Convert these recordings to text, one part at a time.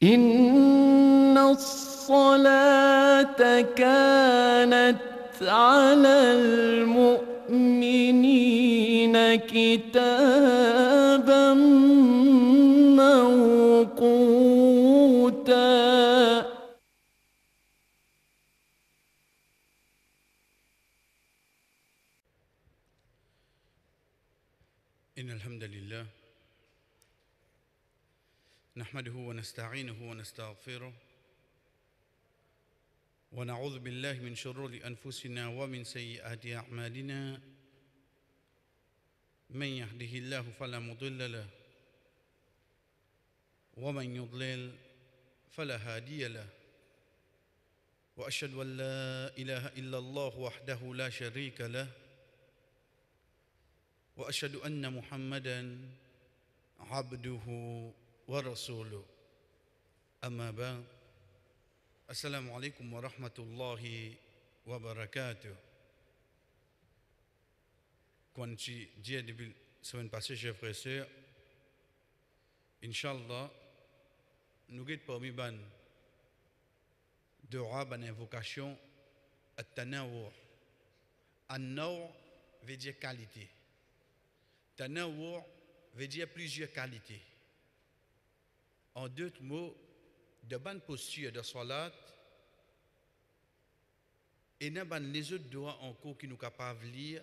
إن الصلاة كانت على المؤمنين كتابا موقوتا. إن الحمد لله نحمده ونستعينه ونستغفره ونعوذ بالله من شرور أنفسنا ومن سيئات أعمالنا. من يهده الله فلا مضل له ومن يضلل فلا هادي له وأشهد أن لا إله إلا الله وحده لا شريك له وأشهد أن محمدًا عبده ورسوله. أما بعد، السلام عليكم ورحمة الله وبركاته. Quand j'ai dit depuis la semaine passée, chers frères et sœurs, Inch'Allah, nous sommes parmi les dua, les invocations, At-Tanawwu. An-Naw' veut dire qualité. Tanawwu' veut dire plusieurs qualités. En d'autres mots, de bonne posture de salat et les autres doigts en cours qui nous capables de lire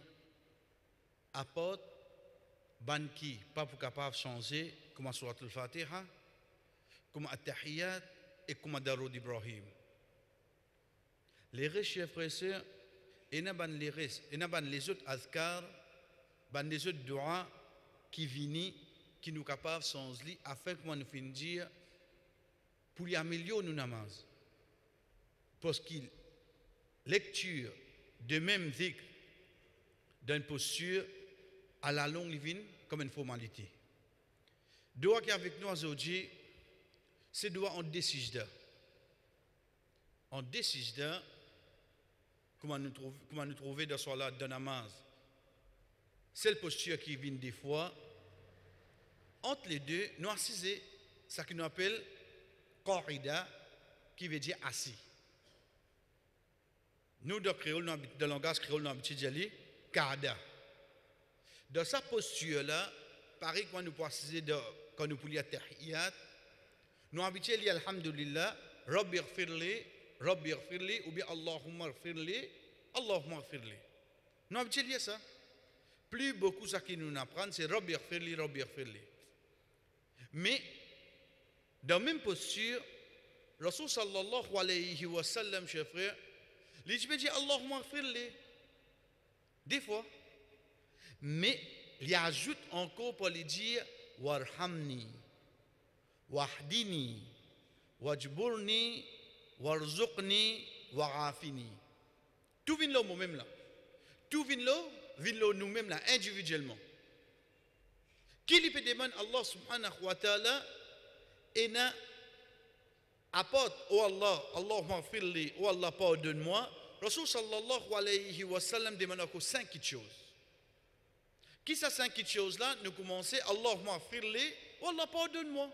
apportent ban qui pas pour capable changer comme surat al-Fatiha, comme at-Tahiyyat et comme Darud Ibrahim. Les chers frères et sœurs, et les autres azkar, les autres doigts qui viennent qui nous capables de changer afin que nous finissons dire pour y améliorer nos namaz. Parce qu'il lecture de même dhikr d'une posture à la longue vient comme une formalité. Doa qui est avec nous aujourd'hui, c'est doa en décisda. En décisda, comment nous trouver dans salat de namaz. C'est la posture qui vient des fois. Entre les deux, nous assisons ce qu'on appelle Qa'ida, qui veut dire assis. Nous, dans le langage créole, nous avons dit Qa'da. Dans sa posture-là, pareil quand nous précisons quand nous pouvons Tahiyyat, nous avons dit Alhamdulillah, Rabbi ighfirli, ou bien Allahumma ighfirli, Allahumma ighfirli. Nous avons dit ça. Plus beaucoup, ce qui nous apprend, c'est Rabbi ighfirli, Rabbi ighfirli. Mais, dans la même posture, Rasul sallallahu alayhi wa sallam, chers frères, il dit Allahumma ighfirli. Des fois. Mais, il ajoute encore pour lui dire Warhamni, Wahdini, Wajburni, Warzuqni, Warafini. Tout vient là, moi-même là. Tout vient là nous-mêmes là, individuellement. Qui lui peut demander Allah subhanahu wa ta'ala et n'a apporte, oh Allah, Allahumma firli, oh Allah, pardonne-moi. Rasul sallallahu alayhi wa sallam demande encore 5 choses. Qui ces 5 choses là? Nous commençons, Allahumma firli, oh Allah, pardonne-moi.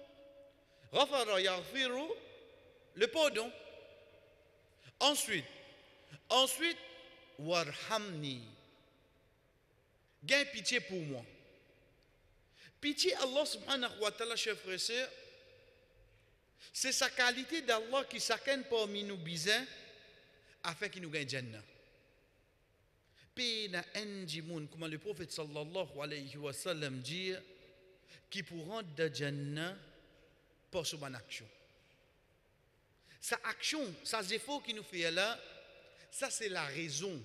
Ghafara yaghfiru, le pardon. Ensuite, warhamni. Gain pitié pour moi. Pitié Allah subhanahu wa ta'ala, chers frères et sœurs, c'est sa qualité d'Allah qui s'accène parmi nous bizarres afin qu'il nous gagne Jannah. Puis, comme le prophète sallallahu alayhi wa sallam dit, qui pour rentrer dans Jannah par son action. Sa action, sa effort qu'il nous fait là, ça c'est la raison.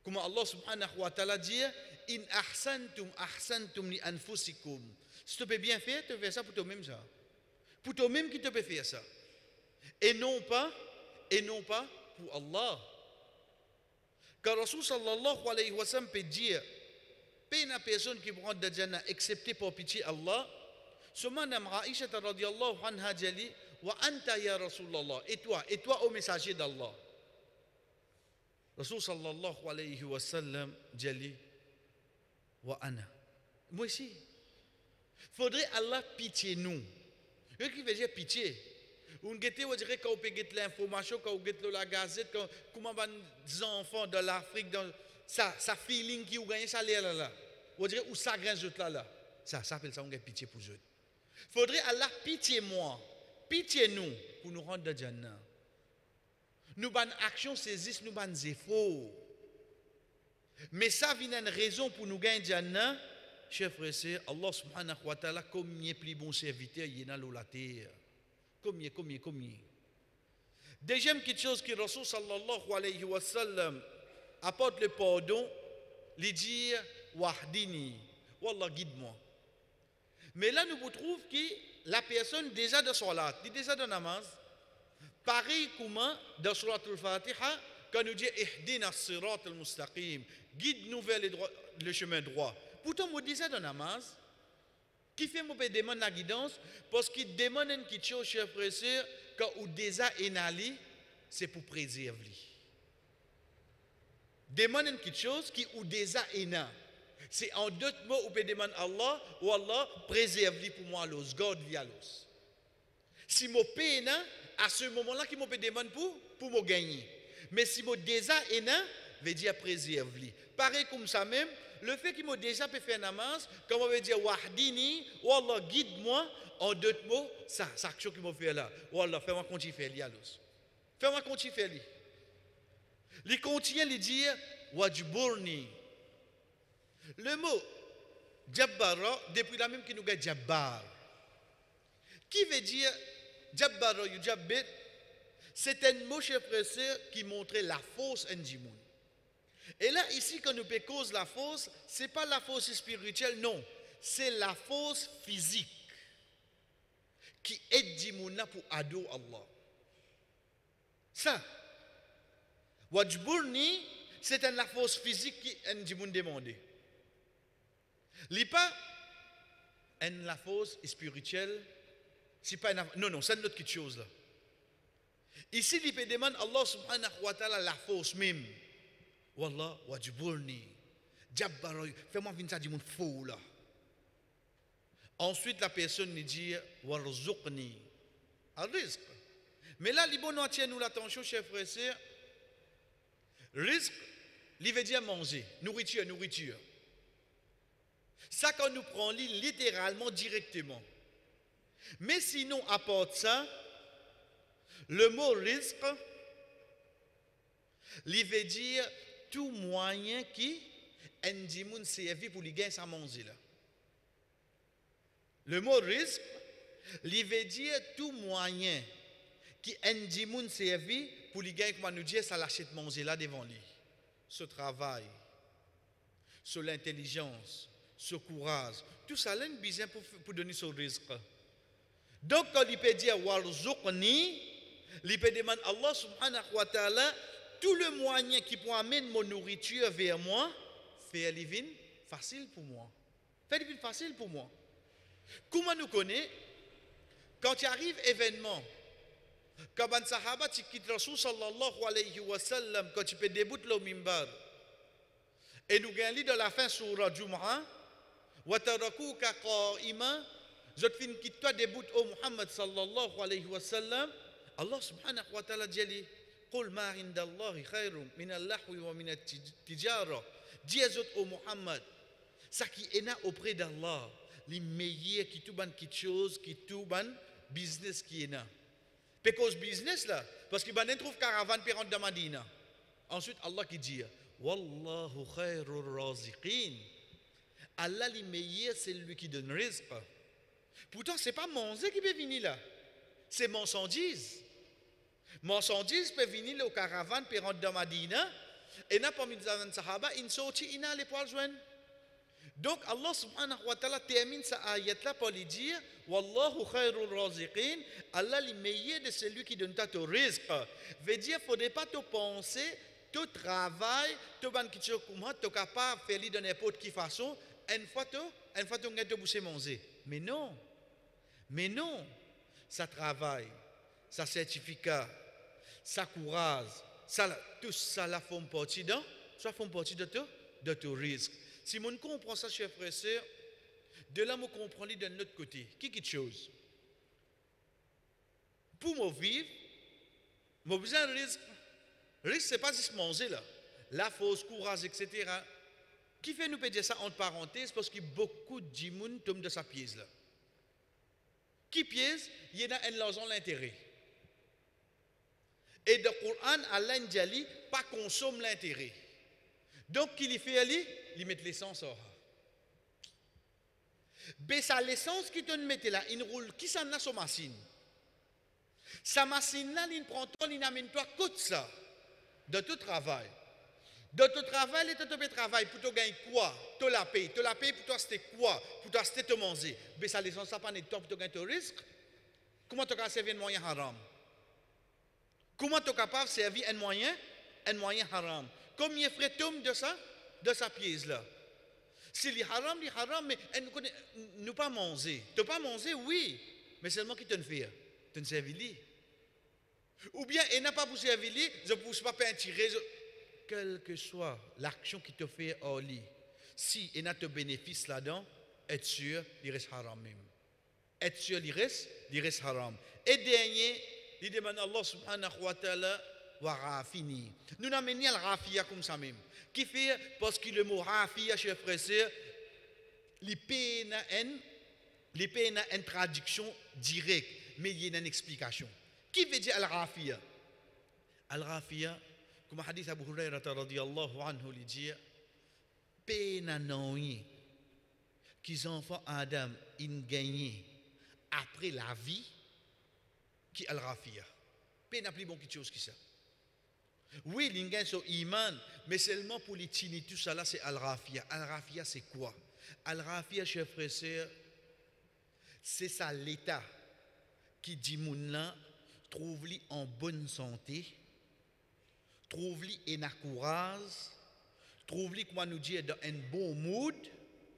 Comme Allah subhanahu wa ta'ala dit, in ahsantum li anfusikum. Si tu peux bien faire, tu fais ça pour toi-même ça. Pour toi-même qui te peut faire ça. Et non pas pour Allah. Car Rasul sallallahu alayhi wa sallam peut dire, pas une personne qui prend de Jannah excepté pour pitié Allah. Ce madame Aïcha radiyallahu anha dit, wa anta ya Rasulallah. Et toi au messager d'Allah. Rasul sallallahu alayhi wa sallam dit, wa ana. Moi aussi. Faudrait Allah pitié nous. Ce qui veut dire pitié. On dirait quand on peut get l'information, quand on get la gazette, comment les enfants de l'Afrique, ça feeling qui ont gagné ça là. On dirait où ça gagne là. Ça s'appelle ça, on a pitié pour eux. Faudrait Allah pitié moi, pitié nous pour nous rendre de Jannah. Nous ban action saisissent, nous ban efforts. Mais ça vient une raison pour nous gagner Jannah. Chers frères et sœurs, Allah subhanahu wa ta'ala, comme il est plus bon serviteur, il est dans la terre. Combien. Deuxième petite chose que Rasul sallallahu alayhi wa sallam apporte le pardon, il dit wahdini, wallah guide-moi. Mais là nous trouvons que la personne déjà de salat, déjà de namaz, pareil comme dans surat al-Fatiha, quand nous dit ihdina as-sirat al-mustaqim, guide-nous vers le chemin droit. Pourtant, moi déjà de namaz, qui fait mon père demande la guidance parce qu'il demande une petite chose, chers frères et sœurs, quand on déjà enali, c'est pour préserver. Demande une petite chose qui ou déjà ena. C'est en d'autres mots, on peut demander à Allah, ou Allah préserve pour moi l'os, garde via l'os. Si mon père ena, à ce moment-là, qui me demande pour me gagner. Mais si mon déjà ena, veut dire préserve. Pareil comme ça même. Le fait qu'il m'a déjà fait namaz, comme on veut dire wahdini, ou Allah guide-moi, en d'autres mots, ça action qu'il m'a fait là. Ou Allah, fais-moi continuer faire li alos. Fais-moi continuer faire li. Il continue à dire wajburni. Le mot jabbara, depuis la même qui nous dit jabbar. Qui veut dire jabbara ou jabbit? C'est un mot, chers frères et sœurs, qui montrait la force en Jimoun. Et là, ici, quand nous cause la force, ce n'est pas la force spirituelle, non. C'est la force physique qui aide Jimouna pour adorer Allah. Ça. Wajburni, c'est la force physique qui aide Jimoun demandé. Ce n'est pas la force spirituelle. Non, c'est une autre chose là. Ici, il peut demander à Allah subhanahu wa ta'ala la force même. Wallah, wajburni, jabbaroy, fais-moi venir ça du monde fou là. Ensuite, la personne lui dit, warzuqni, al-rizq. Mais là, les bons tiennent nous l'attention, chers frères et sœurs. Rizq, il veut dire manger, nourriture. Ça, quand nous prenons littéralement, directement. Mais sinon, apporte ça, le mot rizq, il veut dire tout moyen qui Ndimoun servi pour lui gagner sa manger là. Le mot risque, il veut dire tout moyen qui Ndimoun servi pour lui gagner, comment nous dire, ça l'achète manger là devant lui. Ce travail, sur l'intelligence, ce courage, tout ça là une besoin pour donner ce risque. Donc quand il peut dire warzuqni, il peut demander à Allah subhanahu wa ta'ala tout le moyen qui peut amener mon nourriture vers moi, fait livin facile pour moi. Fait livin facile pour moi. Comment nous connaît quand il arrive événement, quand un sahaba qui quitte Rasul sallallahu alayhi wa sallam, quand il peut débouter le mimbar, et nous gagnons dans la fin surah Jumu'ah, wa tarakuka qa'ima, je fin quitte toi déboute au Muhammad sallallahu alayhi wa sallam, Allah subhanahu wa ta'ala dit قل ما عند الله خير من اللهو ومن التجارة. Dis au Muhammad, ça qui est là auprès d'Allah, les meilleurs qui tout ban quelque chose, qui tout ban business qui est là. Parce que business là, parce qu'il ban trouve caravane pour rentrer dans Madina. Ensuite Allah qui dit, wallahu khairur raziqin. Allah les meilleurs c'est lui qui donne rizq. Pourtant c'est pas manger qui peut venir là, c'est marchandise. Marchandises peuvent venir au caravane pour rentrer dans Madina et n'a pas mis dans les sahaba, ils sortent, ils n'allaient pas le joindre. Donc Allah subhanahu wa ta'ala termine sa ayat là pour lui dire wallahu khairur raziqin, Allah le meilleur de celui qui donne ton rizq. Veut dire faudrait pas te penser, tu travailles, tu ban quelque chose comme ça, tu es capable de faire de n'importe quelle façon, une fois tu as bouché manger. Mais non, ça travaille, ça certificat, ça courage, ça, tout ça la font partie de ton risque. Si on comprend ça, chers frères et sœurs, de là, on comprend de l'autre côté. Qui chose? Pour me vivre, j'ai besoin de risque. Risque, ce n'est pas juste manger là. La force, courage, etc. Qui fait nous dire ça entre parenthèses parce que beaucoup de gens tombent de sa pièce là. Qui pièce, il y a un l'argent l'intérêt. Et dans le Coran, Allah dit pas consomme l'intérêt. Donc, qu'il fait aller, il met l'essence hors. Mais ça l'essence qui te met là, il roule qui s'en a sur machine. Sa machine là, il prend toi, il amène toi côté ça. Dans tout travail. Dans tout travail, tu as travail pour te gagner quoi? Tu la paye. Tu la paye pour toi, c'était quoi? Pour toi, c'était te manger. Mais ça l'essence, ça pas n'est pas pour te gagner ton risque. Comment tu as servi un moyen haram? Comment tu es capable de servir un moyen haram? Combien frère tombe de sa pièce là? Si les haram, mais nous pas manger. Tu pas manger, oui, mais seulement qui te fait? Tu ne servis li. Ou bien, il n'a pas pour servir li, je ne pousse pas peinturer. Quelle que soit l'action qui te fait hors lit, si il n'a de bénéfice là-dedans, être sûr, il reste haram même. Être sûr, il reste haram. Et dernier, il demande à Allah subhanahu wa ta'ala, wa rafini. Nous n'avons pas le rafia comme ça même. Qui fait, parce que le mot rafia, chers frères et sœurs, il paye une traduction directe, mais il y a une explication. Qui veut dire al-rafia? Al-rafia, comme hadith Abu Hurairah radiyallahu anhu lui dit, paye nanoi, qu'ils enfants Adam, ils gagnent après la vie, qui al-rafia. Paye n'a plus bon quelque chose que ça. Oui, ils gagnent sur iman, mais seulement pour les tini, tout ça là, c'est al-rafia. Al-rafia, c'est quoi? Al-rafia, chers frères et sœurs, c'est ça l'état qui dit mounla, trouve-li en bonne santé, trouve-li en courage, trouve-li, comment nous dire, dans un bon mood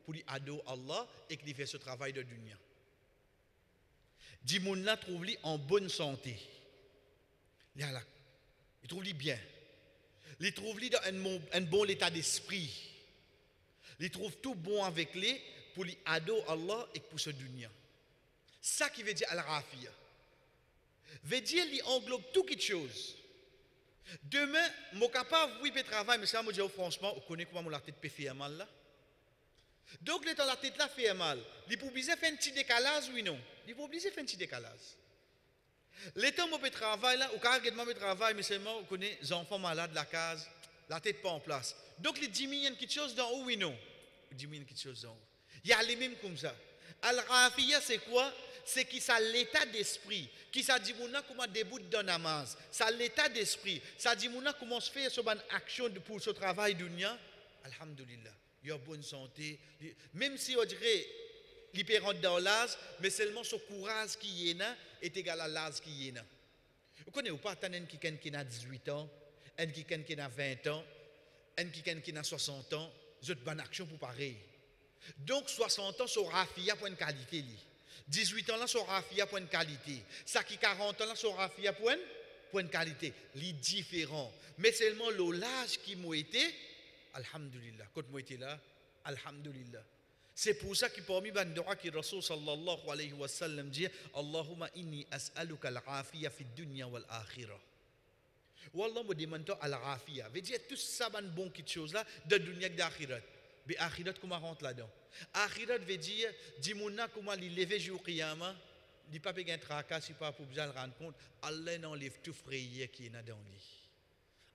pour lui adorer Allah et qu'il fait ce travail de dunya. Dit mounla, trouve-li en bonne santé. Il trouve-li bien. Il trouve-li dans un bon état d'esprit. Il trouve tout bon avec lui pour lui adorer Allah et pour ce dunya. Ça qui veut dire al-rafia. Veut dire qu'il englobe tout quelque chose. Demain, je suis capable de faire travail, mais ça, je dis franchement, vous connaissez comment la tête peut faire mal là. Donc, le temps la tête là fait mal. Il peut obligé faire un petit décalage, oui non. Il peut obligé faire un petit décalage. Le temps où je travaille là, ou carrément je travaille, mais seulement, vous connaissez les enfants malades, la case, la tête pas en place. Donc, il diminue quelque chose dans haut, oui non. Il diminue quelque chose dans haut. Il y a les mêmes comme ça. Al-rafia, c'est quoi? C'est qui ça l'état d'esprit, qui ça dit mouna comment débute dans namaz, ça l'état d'esprit, ça dit mouna comment se fait sur une action pour ce travail dunya. Alhamdulillah, il y a bonne santé, même si on dirait il peut rentrer dans l'âge, mais seulement ce courage qui est là est égal à l'âge qui est là. Vous connaissez pas tant un qui a 18 ans, un qui a 20 ans, un qui a 60 ans, vous êtes bonne action pour pareil. Donc 60 ans sur rafia pour une qualité. 18 ans là sur rafia pour une qualité. Ça qui 40 ans là sur rafia pour une qualité. Les différents. Mais seulement l'âge qui m'a été, alhamdulillah. Quand moi été là, alhamdulillah. C'est pour ça que parmi les doigts que Rasul sallallahu alayhi wa sallam dit, Allahumma inni as'aluka al-afiya fi dunya wal akhirah. Wallah me demande al-afiya. Veut dire tout ça bon quelque chose là de dunya et d'akhirat. Mais akhirat comment rentre là-dedans? Akhirat veut dire dimouna comment il lever jour qiyama, il pas gagner tracas, il pas pour bien le rendre compte, Allah n'enlève tout frayé qui est dans lui.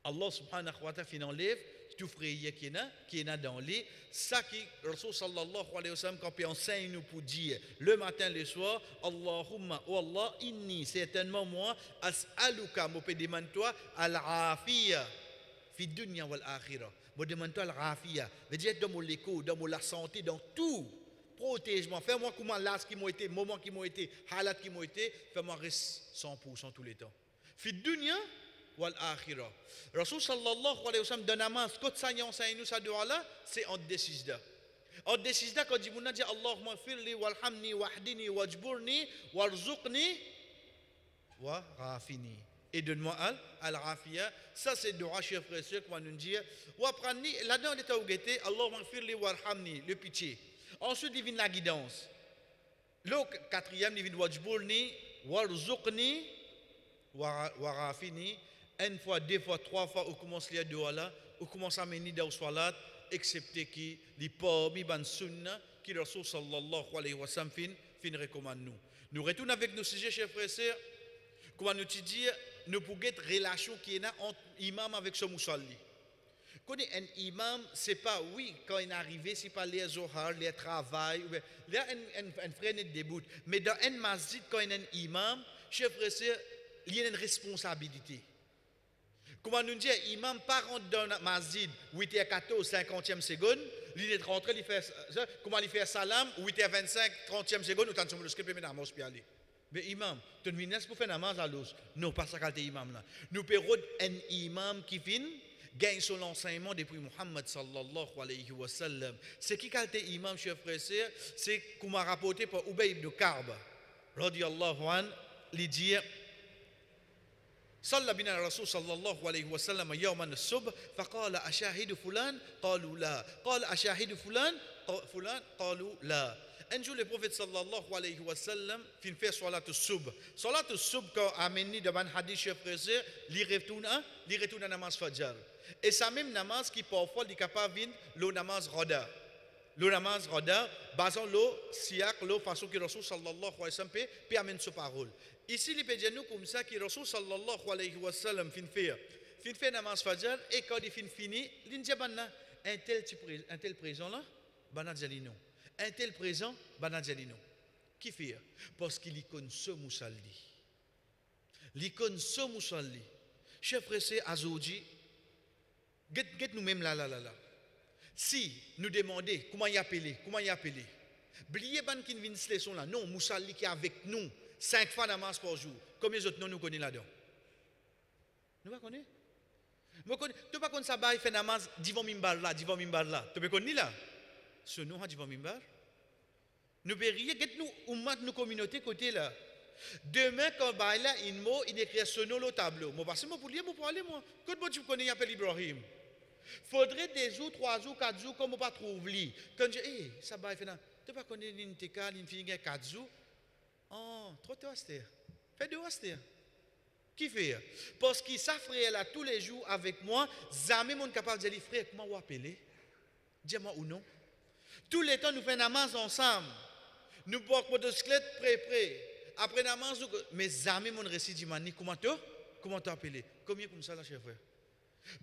Allah subhanahu wa ta'ala enlève tout frayé qui est dans lui. Ça qui Rasul sallallahu alayhi wa sallam quand il enseigne nous pour dire le matin le soir, Allahumma wa Allah inni certainement moi as'aluka mo demande toi al-afiya fi dunya wal akhirah. Je demande-toi al-rafia. Veut dire dans mon écho, dans mon la santé, dans tout. Protège-moi. Fais-moi comment l'âge qui m'a été, moment qui m'a été, halat qui m'a été. Fais-moi rester 100% tous les temps. Fi dunya wal akhirah. Rasul sallallahu alayhi wa sallam dans namaz, quand ça y enseigne nous ça doit là, c'est en décisda. En décisda quand dit mouna dit Allahumma firli walhamni wahdini wajburni warzuqni wa rafini. Et donne-moi al-rafia. Ça, c'est le chers frères et sœurs qui va nous dire. Ou apprendre, là-dedans, on est à ougueter, Allahumma firli warhamni, le pitié. Ensuite, il vient la guidance. Le quatrième, il vient wajburni, warzuqni, wara fini, une fois, deux fois, trois fois, ou commence les deux là, ou commence à mener dans salat, excepté qui les parmi ban sunna qui le Rasul sallallahu alayhi wa sallam fin recommande nous. Nous retournons avec nos sujets, chers frères et sœurs. Comment nous dire, nous pouvons être relation qui est entre imam avec ce musalli. Quand un imam, c'est pas oui, quand il est arrivé, c'est pas les zohar, les travail, là un frère n'est debout. Mais dans un masjid, quand il y a un imam, chers frères et sœurs, il y a une responsabilité. Comment nous dire, imam pas rentre dans le masjid 8h14, 50e seconde, il est rentré, il fait ça, comment il fait salam, 8h25, 30e seconde, autant de le script, mais namaz puis aller. Mais imam, tu ne viens pour faire namaz à l'os. Non, pas ça qualité imam là. Nous perdons un imam qui vient, gagne son enseignement depuis Muhammad sallallahu alayhi wa sallam. C'est qui qualité imam, chers frères et sœurs, c'est qu'on m'a rapporté par Ubay ibn Ka'b, radiyallahu an, il dit, صلى بنا الرسول صلى الله عليه وسلم يوما الصبح فقال أشاهد فلان قالوا لا قال أشاهد فلان قالوا لا. Un jour le prophète sallallahu alayhi wa sallam fin fait salat al-subh. Salat al-subh quand amené devant hadith chef frère, li retourne à namaz fajr. Et ça même namaz qui parfois est capable de le namaz rada. Le namaz rada basant le siak le façon que Rasul sallallahu alayhi wa sallam peut amener sa parole. Ici, il peut dire nous comme ça que Rasul sallallahu alayhi wa sallam fin fait namaz fajr et quand il fin fini, il dit un tel présent là, banat jalino. Un tel présent, banat jalino. Qui fait? Parce qu'il icône ce musalli. L'icône ce musalli. Chef frère, c'est Azoudi. Get nous-mêmes là. Si nous demandons comment y appeler, Bliez ban qui vient cette leçon là. Non, musalli qui est avec nous 5 fois namaz par jour. Combien d'autres noms nous connaissons là-dedans? Nous ne connaissons pas. Tu ne pas connaître ça, il fait namaz, divan mimbar là. Tu ne connais là? Ce nom a divan mimbar. Nous verrions, nous, ummat, nous communauté côté là. Demain, quand il y a un mot, il écrit ce nom au tableau. Moi, parce que moi, pour lire, moi, pour aller, moi. Quand moi, tu connais, il appelle Ibrahim. Faudrait des jours, 3 jours, 4 jours, comme on ne pas trouver. Quand je dis, ça va, il fait, tu ne pas connaître l'inteka, l'infini, 4 jours. Oh, trop de austère. Fais de austère. Qui fait? Parce qu'il s'affraie là tous les jours avec moi, jamais mon capable de dire, frère, comment vous appelez? Dis-moi ou non. Tous les temps, nous faisons namaz ensemble. Nous portons motocyclette près. Après namaz, mais jamais mon récit dit, comment tu appelé? Combien comme ça là, cher frère?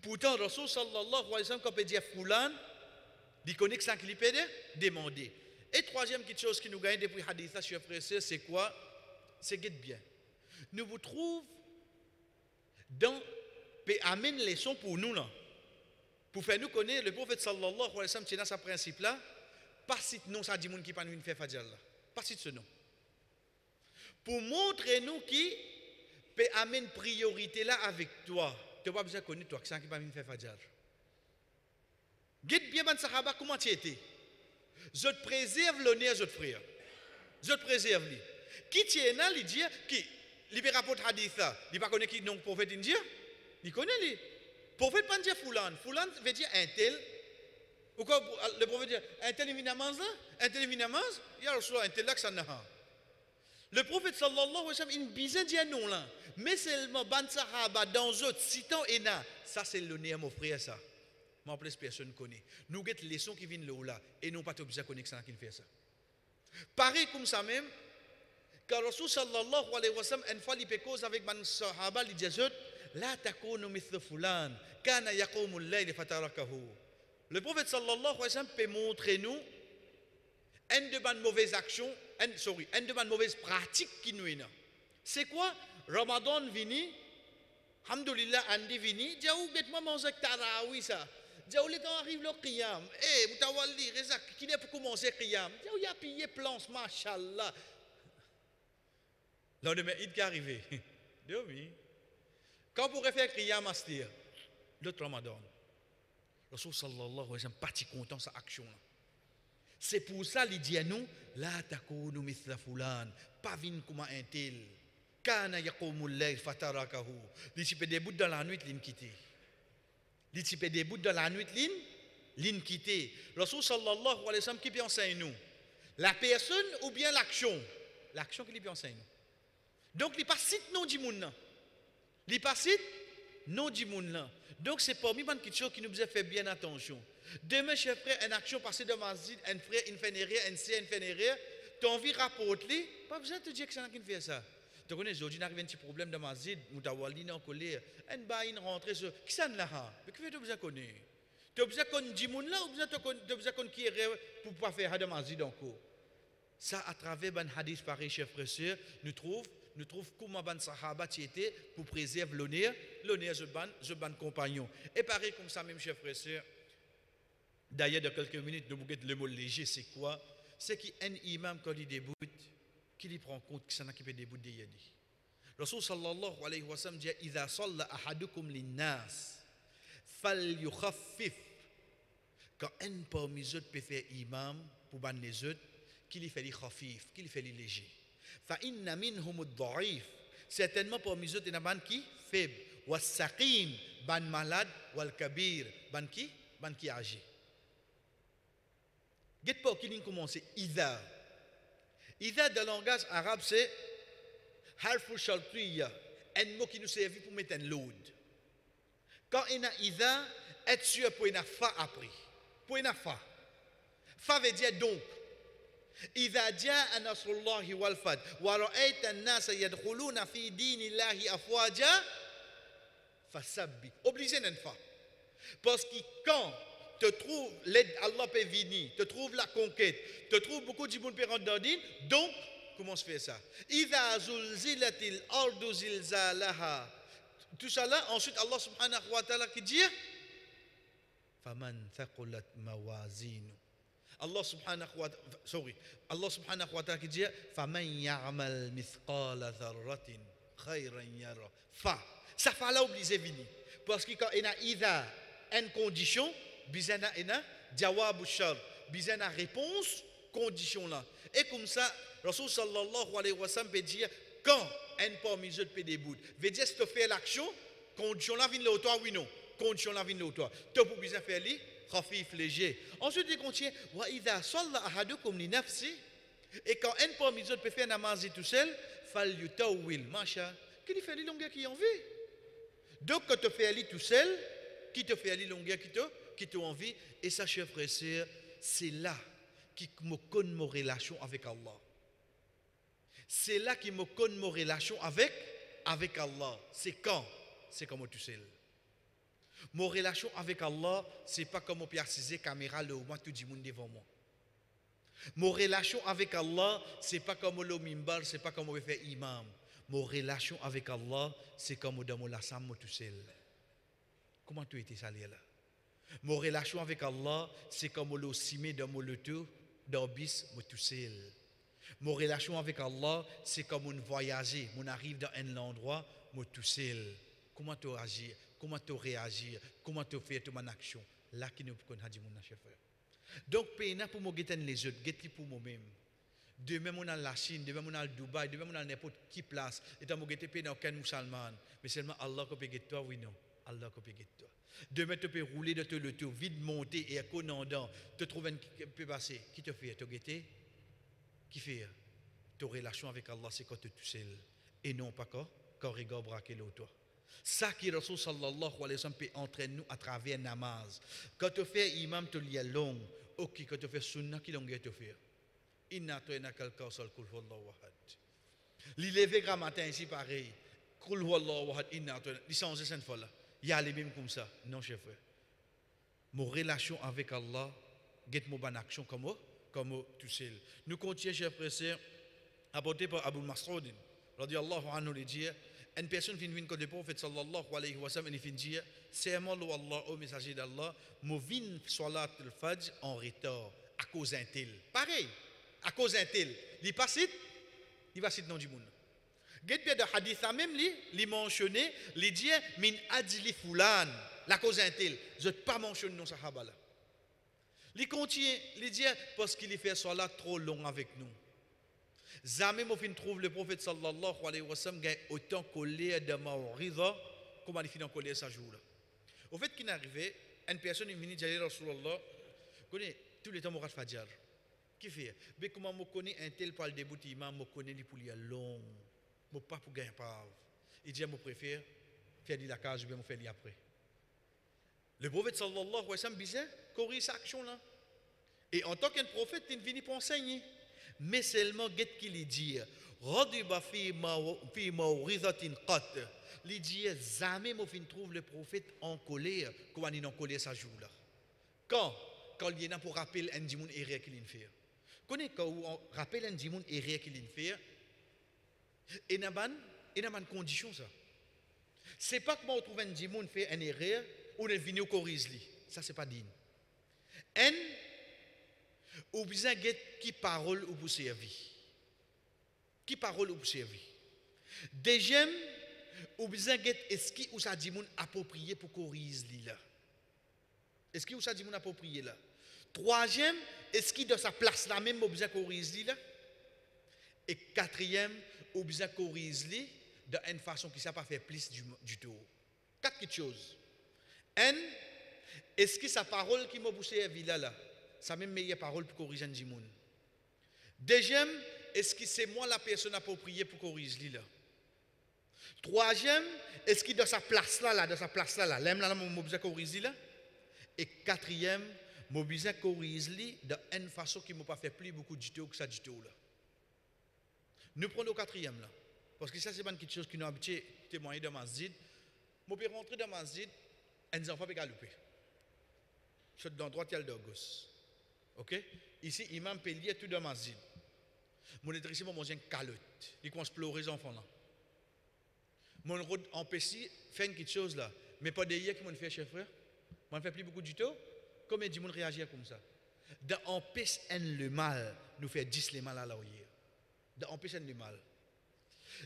Pourtant, Rasul sallallahu alayhi wa sallam, quand il dit Foulan, il connaît que ça qu'il peut demander. Et troisième chose qui nous gagne depuis Haditha, cher frère, c'est quoi? C'est guette bien. Nous vous trouvons dans, et amène les leçons pour nous là. Pour faire nous connaître, le prophète sallallahu alayhi wa sallam, tient ce principe là, pas si non ça dit moun qui pas nous faire fajr là. Pas si ce nom. Pour montrer nous qui peut amener priorité là avec toi. Tu n'as pas besoin de connaître toi, que ça qui pas nous faire fajr. Guette bien ban sahaba comment tu étais. Je te préserve l'honneur de frère. Je te préserve lui. Qui tient là, il dit qui il rapporte hadith là, il pas connaît qui non prophète indien. Il connaît lui. Prophète pas dire Foulan. Foulan veut dire un tel. Ou quoi le prophète dit un tel évidemment là, un tel évidemment, il y a un tel là que ça n'a. Le prophète sallallahu alayhi wa sallam, il bizarre dit non là. Mais seulement ban sahaba dans autres citant ena, ça c'est l'honneur mon frère ça. Mais en plus personne connaît. Nous avons des leçons qui viennent là et nous pas besoin de connaître ça qui fait ça. Pareil comme ça même, quand Rasul sallallahu alayhi wa sallam une fois il cause avec ban sahaba il dit la takunu mithla fulan kana yaqumu al-layl fatarakahu. Le prophète sallallahu alayhi wa sallam peut montrer nous une de bonnes mauvaises actions, une de bonnes mauvaises pratiques qui nous est. C'est quoi? Ramadan vini, alhamdulillah andi vini, dia ou bête maman zak tarawih ça. Dia ou le temps arrive le qiyam. Moutawalli rezak qui n'est pour commencer qiyam. Dia ou y a pillé planche machallah. Lendemain il qui arrivé. Demi. Quand vous pourrez faire qiyam astir l'autre Ramadan. Rasul sallallahu alayhi wa sallam parti content sa action là. C'est pour ça il dit à nous la takunu mithla fulan, pas vin comme un tel. Kana yaqumu al-layl fatarakahu. Il s'y peut debout dans la nuit l'in quitter. Il s'y peut debout dans la nuit l'in quitter. Rasul sallallahu alayhi wa sallam qui peut enseigner nous la personne ou bien l'action. L'action qui lui peut enseigner nous. Donc il pas cite non du monde. Les passés, non du monde là. Donc c'est parmi les petites choses qui nous a fait bien attention. Demain, chef frère, une action passée devant masjid, un frère, une fait rien, un sœur, une fait rien, tu as envie de rapporter, pas besoin de te dire que c'est un qui fait ça. Tu connais, aujourd'hui, il arrive un petit problème dans masjid, ou tu as wali en colère, un bain, une rentrée, qui ça là? Mais que tu as besoin de connaître? Tu as besoin de connaître du monde là, ou tu as besoin de connaître qui est pour ne pas faire de masjid encore? Ça, à travers un hadith pareil, chef frère, nous trouvons comment ban sahaba était pour préserver l'honneur de ban compagnon. Et pareil comme ça même chef frère. D'ailleurs, dans quelques minutes, nous allons le mot léger, c'est quoi? C'est qu'un imam quand il débute, qu'il prend compte que c'est un qui peut débuter de yadi. Rasul sallallahu alayhi wa sallam dit "Idha salla ahadukum linnas falyukhaffif." Quand un parmi les autres peut faire imam pour ban les autres, qu'il fait les khafif, qu'il fait les légers. فإن منهم الضعيف certainement parmi eux il y en a ban qui faible والسقيم ban malade والكبير ban qui âgé. Get pas qui commence idha dans le langage arabe c'est harfu shartiyya, un mot qui nous servait pour mettre un load. Quand il y a idha être sûr pour une fa après pour une fa veut dire donc. إذا جاء نصر الله والفتح ورأيت الناس يدخلون في دين الله أفواجا فسبح obligé d'une fois parce que quand te trouve l'aide Allah peut venir te trouve la conquête te trouve beaucoup de monde peut rentrer dans din donc comment se fait ça إذا زلزلت الأرض زلزالها tout ça là ensuite Allah subhanahu wa ta'ala qui dit فمن ثقلت موازينه Allah subhanahu wa ta'ala qui dit فَمَنْ يَعْمَلْ مِثْقَالَ ذَرَّةٍ خَيْرًا يَرَى. Ça fait là obligé venir parce que quand il y a idha une condition bizana ina jawab shar bizana réponse condition là et comme ça Rasul sallallahu alayhi wa sallam peut dire quand un parmi eux peut débout veut dire si tu fais l'action condition là vient le toi oui non condition là vient le toi tu peux bien faire li khafif léger. Ensuite il continue wa idha salla ahadukum li nafsi et quand un parmi eux peut faire namaz tout seul falyutawil masha qui fait les longueurs qui en envie. Donc quand tu fais ali tout seul qui te fait ali longueur qui te envie et ça chers frères et sœurs c'est là qui me connaît mon relation avec Allah. C'est là qui me connaît mon relation avec Allah. C'est quand tout seul. Mon relation avec Allah, c'est pas comme on peut assiser caméra le moi tout le monde devant moi. Mon relation avec Allah, c'est pas comme le mimbar, c'est pas comme on peut faire imam. Mon relation avec Allah, c'est comme dans mon lassam moi tout seul. Comment tu étais salé là? Mon relation avec Allah, c'est comme le simé dans mon loto, dans bis moi tout seul. Mon relation avec Allah, c'est comme on voyager, on arrive dans un endroit moi tout seul. Comment tu agis? Comment tu réagis, comment tu fais ton action. Là qui nous connaît mon chef. Donc pena pour moi guetter les autres, guetter pour moi-même. Demain on a la Chine, demain on a le Dubaï, demain on a n'importe qui place. Et tu m'as guetter pena aucun musulman, mais seulement Allah qui peut guetter toi oui non. Allah qui peut guetter toi. Demain tu peux rouler de le tour, vite monter et à connandant, te trouver un peut passer. Qui te fait te guetter? Qui fait? Ta relation avec Allah c'est quand tu es tout seul et non pas quand regarde braquer l'autre. Ça qui Rasul sallallahu alayhi wa sallam peut entraîner nous à travers namaz. Quand tu fais imam tu lis long, ok quand tu fais sunna qui longueur tu fais. Inna toina kalka sal kul huwallahu ahad. Li lever grand matin ici pareil. Kul huwallahu ahad inna toina. Li changer cette fois là. Il y a les mêmes comme ça. Non chef frère. Mon relation avec Allah, get mon bonne action comme tout seul. Nous continuons chef frère apporté par Abu Mas'ud radiyallahu anhu le dit une personne qui vient quand le prophète sallallahu alayhi wa sallam il dit c'est moi Allah au messager d'Allah mo vinn salat al-fajr en retard à cause d'un tel pareil à cause d'un tel il passe il va citer nom du monde get bien de hadith même li mentionné il dit min ajli fulan la cause d'un tel je pas mentionné non sahaba là il continue il dit parce qu'il fait salat trop long avec nous. Jamais moi fin trouve le prophète sallallahu alayhi wa sallam gagne autant colère de ma'uriza comme il finit en colère ce jour là. Au fait qu'il est arrivé une personne est venue dire Rasulullah connaît tous les temps morat fajr. Qui fait? Mais comment me connaît un tel par le début imam me connaît lui pour lui long. Moi pas pour gagner pas. Il dit moi préfère faire la case ou bien faire après. Le prophète sallallahu alayhi wa sallam disait, corrige cette action-là. Et en tant qu'un prophète, il vient pour enseigner. Mais seulement, qu'est-ce qu'il dit? Radiba fi mawrizatin qat. Il dit, jamais moi fin trouve le prophète en colère, comme il est en colère ce jour-là. Quand il y en a pour rappeler un dimoun erreur qu'il a fait. Quand on rappelle un dimoun erreur qu'il a fait, il y a une condition ça. C'est pas que moi on trouve un dimoun fait une erreur ou on vient au corrige. Ça c'est pas digne. Un ou bien qui parole ou pour servir. Qui parole ou pour servir. Deuxième ou bien est-ce qui ou ça dimoun approprié pour corriger là. Est-ce qu'il ou ça dimoun approprié là. Troisième, est-ce qu'il dans sa place là même ou bien corriger là. Et quatrième, ou bien corriger d'une façon qui ne pas faire plus du tout. Quatre choses. Un, est-ce que sa parole qui m'a poussé à villa là, sa même meilleure parole pour corriger un dimoun. Deuxième, est-ce que c'est moi la personne appropriée pour corriger là. Troisième, est-ce que dans sa place là, l'aime là, m'a besoin corriger là. Et quatrième, m'a besoin corriger d'une façon qui m'a pas fait plus beaucoup du tout que ça du tout là. Nous prenons le quatrième là. Parce que ça, c'est pas quelque chose qui nous habitué à témoigner dans ma masjid. Je peux rentrer dans ma masjid, et les enfants peuvent galoper. Je suis dans droite, il y a le gauche. Ok? Ici, imam peut lier tout dans ma masjid. Mon électricien m'a mangé une calotte. Il commence à pleurer les enfants là. Mon road empêché fait quelque chose là. Mais pas d'ailleurs qui m'ont fait, chef frère. Je ne fais plus beaucoup du tout. Comment dit-on réagir comme ça? D'empêcher le mal, nous fait 10 le mal à la hier. D'empêcher le mal.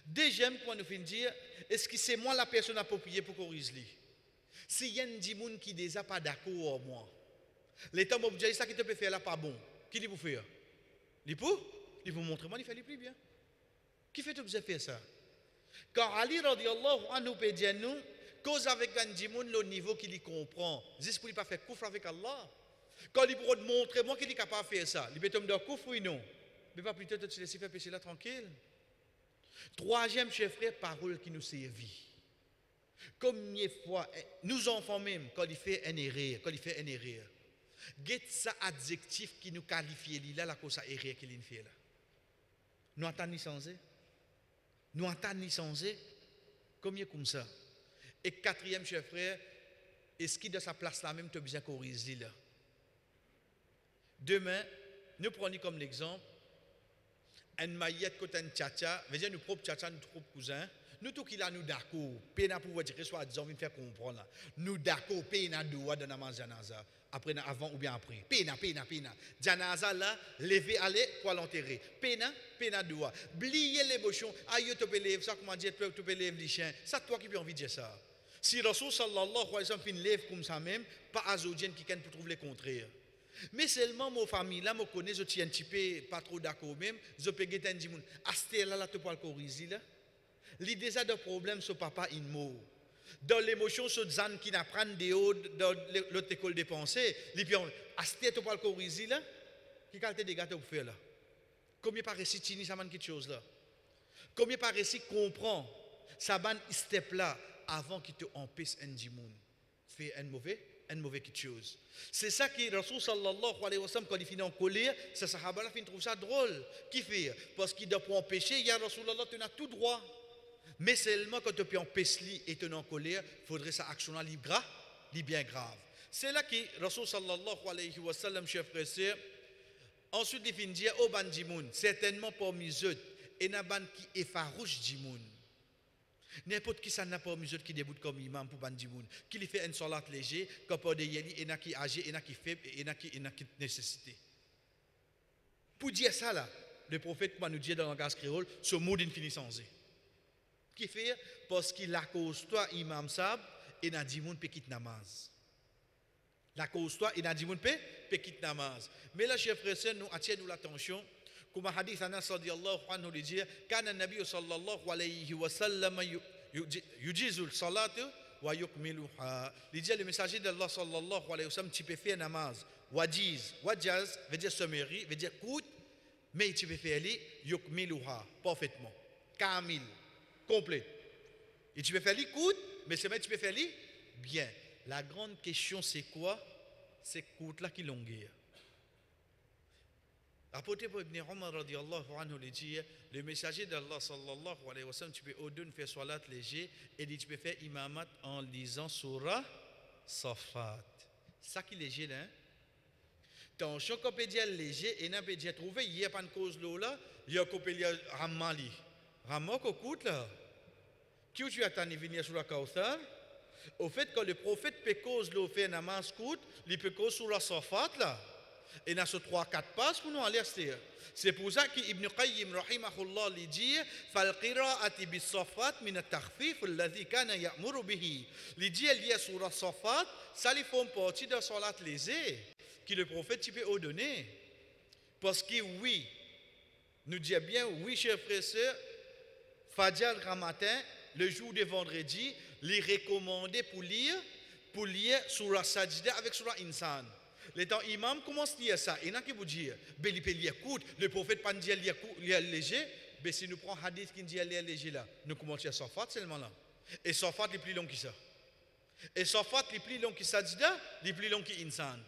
Deuxième point, nous finissons dire, est-ce que c'est moi la personne appropriée pour corriger? Si y a un dimoun qui déjà pas d'accord avec moi, l'état m'a dit ça qui te peut faire là pas bon. Qui dit pour faire? Il vous montrer moi, il fait le plus bien. Qui fait que vous faire ça? Quand Ali radiallahu anhu peut dire nous, cause avec un dimoun le niveau qu'il y comprend, juste pour ne pas faire coufre avec Allah. Quand il peut montrer moi qu'il est capable de faire ça, il peut tomber dans coufre ou non. Mais pas plutôt te laisser faire pécher là tranquille. Troisième, chef frère, parole qui nous servit. Combien de fois, nous enfants même, quand il fait un erreur, get ça adjectif qui nous qualifie là, la cause à erreur qu'il fait là. Nous entendons ni changer. Nous entendons ni changer. Combien comme ça? Et quatrième, chef frère, est-ce qu'il dans sa place là même, tu as besoin de corriger là? Demain, nous prenons comme l'exemple, un maillette côté un tchatcha, veut dire nous propres tchatcha, nous propres cousins, nous tout qui là nous d'accord, pena pour dire soit disons nous faire comprendre là. Nous d'accord, pena doua dans namaz janaza, après avant ou bien après. Pena. Janaza là, lever aller pour l'enterrer. Pena doua. Blier les bochons, aïe tu peux lever ça comment dire tu peux lever les chiens. Ça toi qui peux envie de dire ça. Si Rasoul sallallahu alayhi wa sallam fin lève comme ça même, pas azodien qui pour trouver le contraire. Mais seulement mon famille là, me connaît, je tiens un petit peu pas trop d'accord même, je peux guetter un dimoun. Asté là, tu peux le corriger là. L'idée ça de problème sur papa in mot. Dans l'émotion sur zan qui n'apprend de haut dans l'autre école de pensée, les pions, asté tu peux le corriger là. Qui qualité de gâteau pour faire là? Combien par récit tini ça man quelque chose là? Combien par récit comprend ça ban step là avant qu'il te empêche un dimoun fait un mauvais quelque chose. C'est ça qui Rasoul sallallahu alayhi wa sallam quand il finit en colère, ces sahaba là trouve ça drôle. Qui fait? Parce qu'il doit pour empêcher, il y a Rasulullah tu as tout droit. Mais seulement quand tu peux empêcher et tu es en colère, il faudrait ça action là bien grave. C'est là que Rasoul sallallahu alayhi wa sallam chef frère ensuite il finit dire au ban dimoun, certainement parmi eux et na ban qui effarouche dimoun. N'importe qui ça n'a pas mesure qui déboute comme imam pour bandimoun, qui lui fait une salat léger, comme pour des yéli, et n'a qui âgé, et n'a qui faible, et n'a qui nécessité. Pour dire ça là, le prophète m'a nous dit dans le langage créole, ce mot d'une finissance. Qui fait parce qu'il la cause toi imam sab et n'a dit moun petit namaz. La cause toi et n'a dit moun petit namaz. Mais là chers frères nous attire nous l'attention. Comme hadith Anas radiyallahu anhu lui dit kana nabiy sallallahu alayhi wa sallam yujizu salatu wa yukmiluha. Il dit le messager d'Allah sallallahu alayhi wa sallam tu peux faire namaz wajaz veut dire sommerie veut dire court mais tu peux faire li yukmiluha parfaitement kamil complet et tu peux faire li court mais c'est tu peux faire lui bien. La grande question c'est quoi? C'est coûte là qui longueur. Apporté pour Ibn Omar radiallahu anhu le dit, le messager d'Allah sallallahu alayhi wa sallam, tu peux au-delà faire salat léger et dit tu peux faire imamat en lisant surah Safat. Ça qui est léger là. Tant chaque peut dire léger et n'a peut dire trouvé hier pas une cause là, il y a peut dire ramali. Ramok au coûte là. Qui tu attends venir sur la Kauthar? Au fait que le prophète peut cause l'eau fait namaz coûte, il peut cause sur la Safat là. Et dans ce 3-4 passes pour nous aller acheter. C'est pour ça qu'Ibn Qayyim rahimahullah lui dit fal qira'ati bis safat min at-takhfif alladhi kana ya'muru bihi. Il dit il y a sur la safat, ça lui font partie de salat lésée que le prophète tu peux ordonner. Parce que oui, nous disons bien oui chers frères et sœurs, Fajr grand matin, le jour de vendredi, les recommandé pour lire sur la sajda avec sur la insan. Les temps imam commence à dire ça. Il y en a qui vous disent, il peut lire court, le prophète pas dire lire léger, mais si nous prenons hadith qui dit lire léger là, nous commençons à Safat seulement là. Et Safat est plus long que ça. Et Safat est plus long que sajda, est plus long que insan.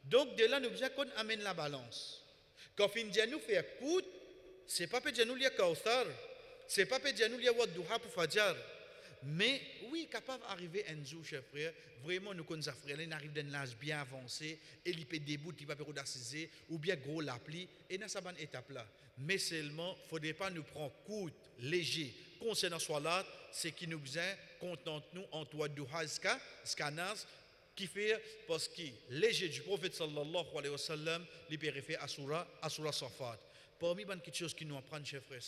Donc de là nous besoin qu'on amène la balance. Quand fin dit nous faire court, c'est pas peut dire nous lire Kauthar, c'est pas peut dire nous lire Wadduha pour Fajr. Mais oui, capable d'arriver un jour, chers frères, vraiment nous connaissons frères, il arrive d'un âge bien avancé, et il peut débouter, il va faire d'assiser, ou bien gros l'appli, et dans cette bonne étape là. Mais seulement, il ne faudrait pas nous prendre court, léger, concernant Salat, c'est qui nous besoin, contente-nous en toi duhazka, scanaz, qui fait, parce que léger du prophète sallallahu alayhi wa sallam, il peut refaire Asura Safat. Parmi les petites choses qui nous apprennent, chers frères,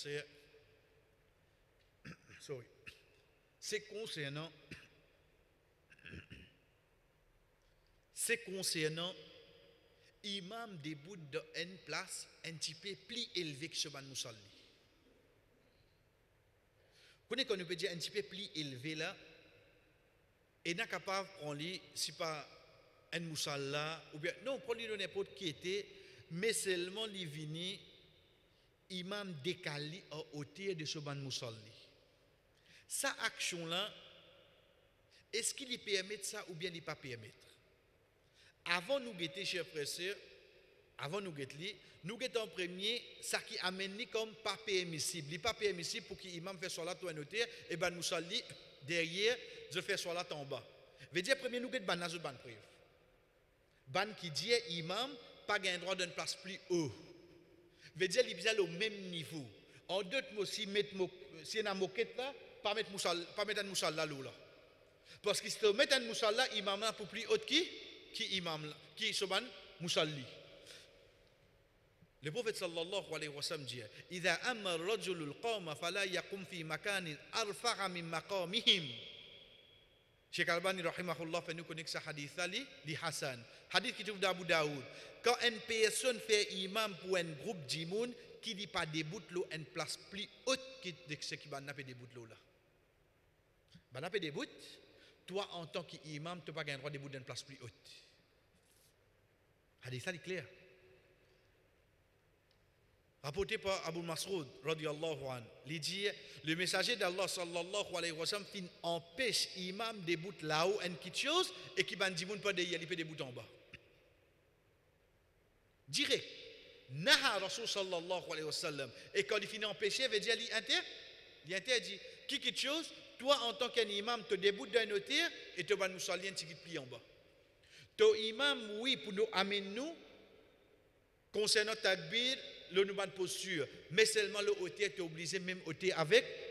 c'est concernant imam debout dans une place un petit peu plus élevée que ce ban musalli. Connais qu'on peut dire un petit peu plus élevé là et n'est capable de prendre si pas un musalla ou bien non prendre de n'importe qui était mais seulement les vini imam décalé en hauteur de ce ban musalli. Sa action-là, est-ce qu'il y permet ça ou bien il ne pas permettre? Avant nous guetter, chers frères et sœurs, avant nous guetter, nous guettons en premier, ça qui amène comme pas permissible. Il n'est pas permissible pour qu'il imam fasse salat ou un notaire, et ben nous sali derrière, je fais salat en bas. Veut dire, premier nous guettons ban nazo ban preuve. Ban qui dit imam, pas gain droit d'une place plus haut. Veut dire, il est au même niveau. En d'autres mots, si y a une moquette là, pas mettre un moussalla là. Parce que si tu mets un moussalla, imam là pour plus haut qui imam là, qui soban moussalli. Le prophète sallallahu alayhi wa sallam dit إذا أمر الرجل القوم فلا يقوم في مكان أرفع من مقامهم. Cheikh Albani rahimahullah fait nous connaître ce hadith là li Hassan. Hadith qui trouve d'Abu Daoud. Quand une personne fait imam pour un groupe d'imoun qui dit pas debout l'eau une place plus haute que ce qui va naper debout l'eau là. Bah naper debout, toi en tant qu'imam, tu n'as pas le droit debout d'une place plus haute. Hadith ça est clair. Rapporté par Abu Mas'ud radiyallahu anhu, il dit le messager d'Allah sallallahu alayhi wa sallam empêche imam debout là-haut une petite chose et qui ban dimoun pas derrière il peut debout en bas. Direct. Naha Rasul sallallahu alayhi wa sallam. Et quand il finit empêché, il veut dire il interdit. Quelque chose, toi en tant qu'imam, tu déboutes d'un notaire et tu vas nous saluer un petit pli en bas. Ton imam, oui, pour nous amener nous, concernant takbir, le nous bonne posture, mais seulement le hôtel est obligé même hôtel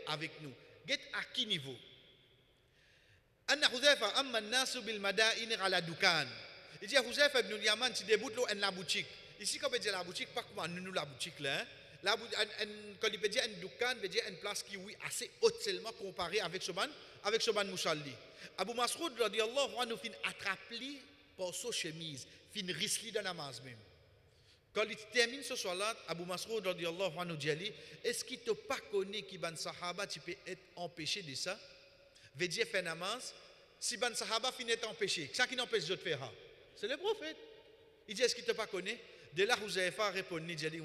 avec nous. Get à qui niveau? Anna Huzaifa amma an-nasu bil mada'in ala dukan. Il dit Huzaifa ibn al-Yaman tu déboutes là en la boutique. Ici quand on dit la boutique pas comment nous la boutique là. Quand il peut dire un dukan, veut dire une place qui oui assez haute seulement comparé avec ce ban musalli. Abu Mas'ud radiyallahu anhu fin attrape-li par sa chemise, fin risli dans la namaz même. Quand il termine ce soir-là, Abu Mas'ud radiyallahu anhu dit est-ce qu'il te pas connaît qui ban sahaba tu peux être empêché de ça? Veut dire faire namaz, si ban sahaba finit être empêché, ça qui n'empêche de faire, c'est le prophète. Il dit est-ce qu'il te pas connaît? De là, vous avez pas répondu, j'ai dit,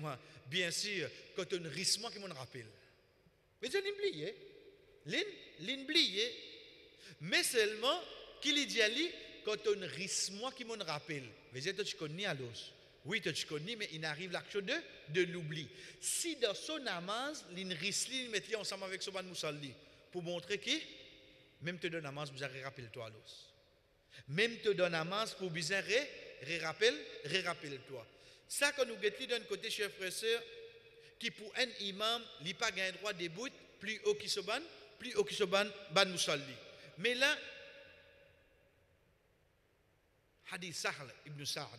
bien sûr, quand un rissement qui m'en rappelle. Mais je l'oublié. L'oublié. Mais seulement, qu'il dit à lui, quand on risque moi qui m'en rappelle. Mais tu connais à l'os. Oui, tu connais, mais il arrive l'action de l'oubli. Si dans son namaz, il risque, il met ensemble avec son ban moussalli, pour montrer que, même te donne namaz, vous avez rappelle-toi à l'os. Même te donne namaz, pour bien rappelle-toi. Ça, quand nous guettons d'un côté, chers frères et sœurs, qui pour un imam, il n'a pas un droit de bout plus haut qui se ban moussalli. Mais là, hadith Sahl ibn Sa'd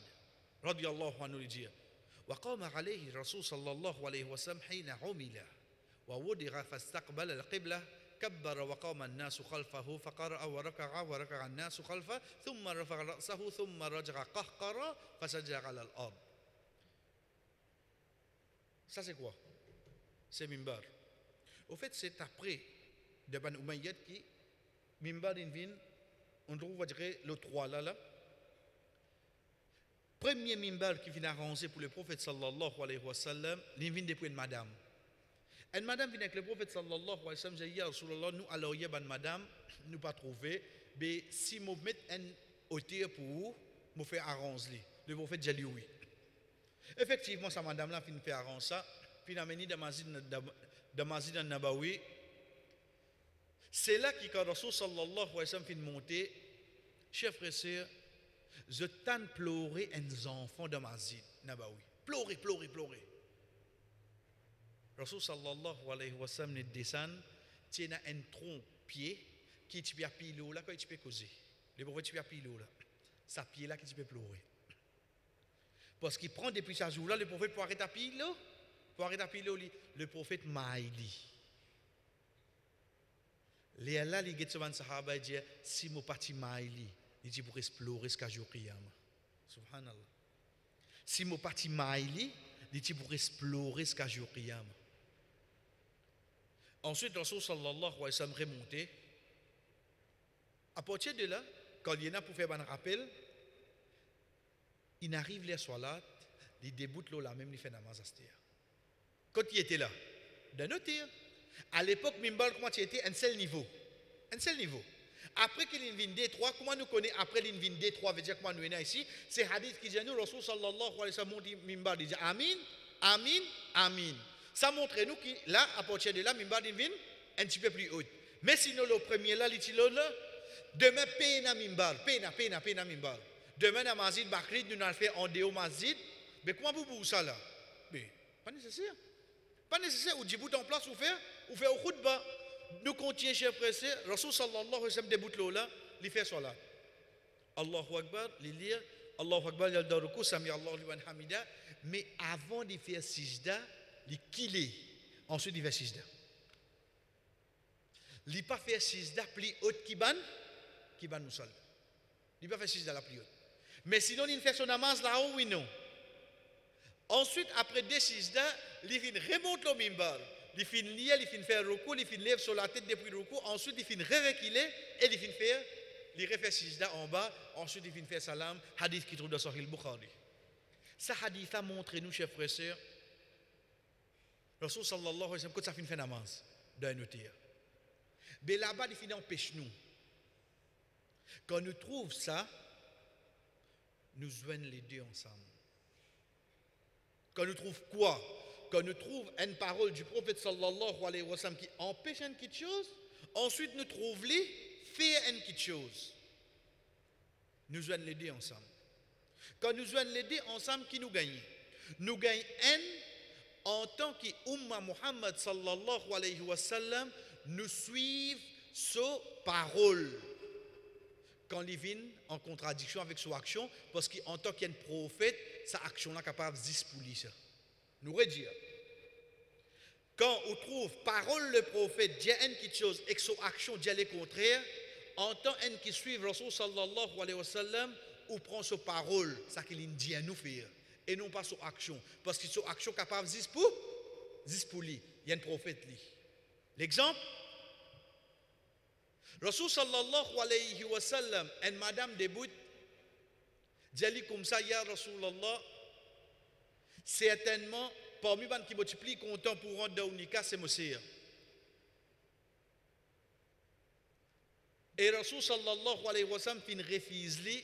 رضي الله عنه يجي وقام عليه الرسول صلى الله عليه وسلم حين عمل ووضع فاستقبل القبلة كبر وقام الناس خلفه فقرأ وركع الناس خلفه ثم رفع رأسه ثم رجع قهقر فسجد على الأرض. Ça c'est quoi? C'est Mimbar. Au fait, c'est après de Ban Umayyad qui Mimbar vient, on trouve le 3 là. Premier mimbar qui vient arranger pour le prophète sallallahu alayhi wa sallam, il vient depuis une madame. Une madame vient avec le prophète sallallahu alayhi wa sallam, j'ai dit à Rasulallah, nous alors il y a une madame, nous pas trouvé, mais si nous mettons un hôtel pour vous, nous faire arranger. Le prophète j'ai dit oui. Effectivement, sa madame là vient faire arranger ça, puis il a mené dans Masjid al-Nabawi. C'est là que quand Rasul sallallahu alayhi wa sallam vient monter, chers frères et sœurs, je t'en pleurer un enfant de Masjid Nabawi. Pleurer. Rasul sallallahu alayhi wa sallam descend, tient un tronc pied qui tu peux piler là, quand tu peux causer. Le prophète tu peux piler là. Ça pied là qui tu peux pleurer. Parce qu'il prend depuis ce jour là, le prophète pour arrêter à piler le prophète Maïli. Les Allah les get souvent sahaba dit si mo parti Maïli. Il dit pour explorer ce qu'a jour Qiyam. Subhanallah. Si mon parti maïli, il dit pour explorer ce qu'a jour Qiyam. Ensuite, Rasul sallallahu alayhi wa sallam remonté. À partir de là, quand il y en a pour faire un rappel, il arrive les soilat, il déboute là même, il fait namaz astir. Quand il était là, d'un autre, à l'époque, Mimbal, comment il était? Un seul niveau. Après qu'il vient D3, comment nous connaissons après qu'il vient D3, veut dire comment nous venons ici? C'est hadith qui dit nous, Rasul sallallahu alayhi wa sallam, Mimbar dit Amin. Ça montre nous que là, à partir de là, Mimbar vient un petit peu plus haut. Mais sinon, le premier là, là, demain, pena Mimbar. Demain, dans Masjid Bakri, nous allons faire en déo Masjid. Mais comment vous ça là? Mais pas nécessaire. Ou du bout en place, ou faire au khutbah. Nous continuons, chers frères et sœurs, Rasul sallallahu alayhi wa sallam débute là, il fait ça là. Allahu Akbar, il lit, Allahu Akbar, il daruku, sami Allahu liman hamida. Mais avant de faire sijda, il killé. Ensuite, il fait sijda. Il n'a pas fait sijda plus haute qui ban moussal. Il n'a pas fait sijda la plus haute. Mais sinon, il fait son namaz là-haut, oui, non. Ensuite, après des sijda, il remonte le mimbar. Il finit lier, il finit faire recours, il finit lève sur la tête depuis le recours, ensuite il finit reculer et il finit faire, il refait sijda en bas, ensuite il finit faire salam, hadith qui trouve dans Sahih Bukhari. Ça hadith a montré nous, chers frères et sœurs, Rasul sallallahu alayhi wa sallam, quand ça finit faire namaz, dans un autre. Mais là-bas, il finit empêche nous. Quand nous trouvons ça, nous joignons les deux ensemble. Quand nous trouvons quoi? Quand nous trouvons une parole du prophète sallallahu alayhi wa sallam qui empêche une petite chose, ensuite nous trouvons les faire une petite chose. Nous joignons les deux ensemble. Quand nous joignons les deux ensemble, qui nous gagne? Nous gagnons un en tant qu'Umma Muhammad sallallahu alayhi wa sallam, nous suivons sa parole. Quand il vient en contradiction avec son action, parce qu'en tant qu'un prophète, sa action là capable de disposer ça. Nous redire. Quand on trouve parole le prophète, dit une chose et que son action dit le contraire, en tant qui suit Rasul sallallahu alayhi wa sallam, ou prend sa parole, ça qu'il dit à nous faire, et non pas son action. Parce que son action capable de disposer. Il y a un prophète lui. L'exemple, Rasul sallallahu alayhi wa sallam, une madame débute, dit comme ça, ya Rasulallah, certainement, parmi les gens qui multiplient content pour rendre dans Unika, c'est monsieur. Et Rasul sallallahu alayhi wa sallam fin refuse li,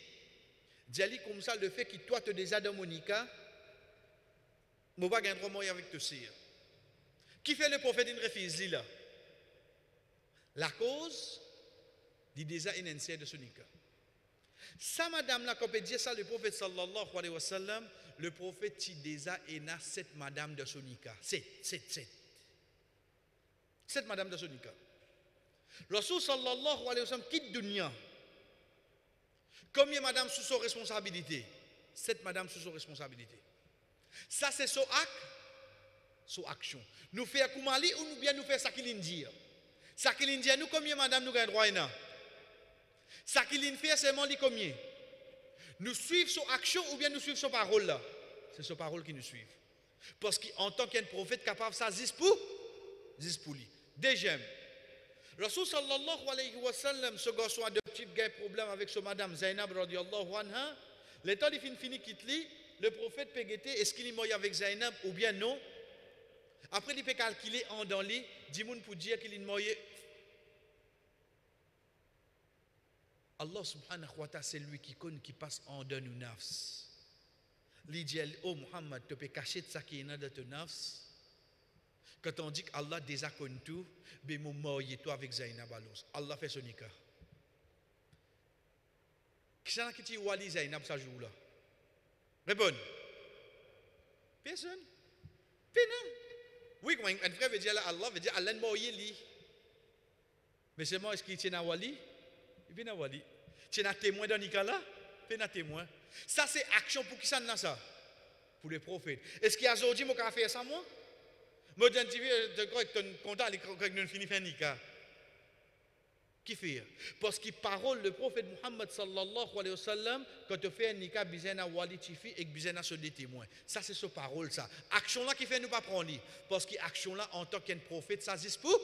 dit comme ça le fait que toi te déjà dans Monica, moi pas gain droit moyen avec te sire. Qui fait le prophète in refuse li là? La cause dit déjà une enseigne de Sonika. Ça madame là quand peut dire ça le prophète sallallahu alayhi wa sallam, le prophète dit déjà ena 7 madame de Sonika. 7 madame de Sonika. Rasul sallallahu alayhi wa sallam quitte dunya. Combien madame sous son responsabilité? 7 madame sous son responsabilité. Ça c'est son acte, son action. Nous faisons comme Ali ou bien nous faisons ça qu'il dit. Ça qu'il dit nous combien madame nous avons droit là? Ça qu'il fait seulement li combien? Nous suivons son action ou bien nous suivons son parole là? C'est son parole qui nous suit. Parce qu'en tant qu'un prophète capable ça 10 pour lui. Deuxième. Rasul sallallahu alayhi wa sallam, ce garçon adoptif a un problème avec son madame Zainab radiallahu anha. Le temps il finit quitte lui, le prophète peut guetter est-ce qu'il est mort avec Zainab ou bien non. Après il peut calculer en dans lui, dit moun pour dire qu'il est mort. Allah subhanahu wa ta'ala c'est lui qui connaît qui passe en dans nos nafs. Il dit oh Muhammad tu peux cacher ça qui est dans ton nafs. Quand on dit qu'Allah déjà connaît tout, ben mon marié toi avec Zainab Alos. Allah fait son nikah. Qui est-ce qui dit wali Zainab ce jour-là? Répondez. Personne. Oui, quand un frère veut dire Allah veut dire Allah marié lui. Mais c'est moi est-ce qu'il tient à wali? Il vient à wali. Tient à témoin dans nikah là? Fait un témoin. Ça c'est action pour qui ça n'a ça? Pour les prophètes. Est-ce qu'il y a aujourd'hui mon faire ça moi? Moi, je dis, crois que tu es content quand nous finissons faire Nika. Qui fait? Parce que parole le prophète Muhammad sallallahu alayhi wa sallam, quand tu fais un Nika, bizena wali tifi et bizena se des témoins. Ça, c'est sa parole, ça. Action là qui fait nous pas prendre. Parce que action là, en tant qu'un prophète, ça existe pour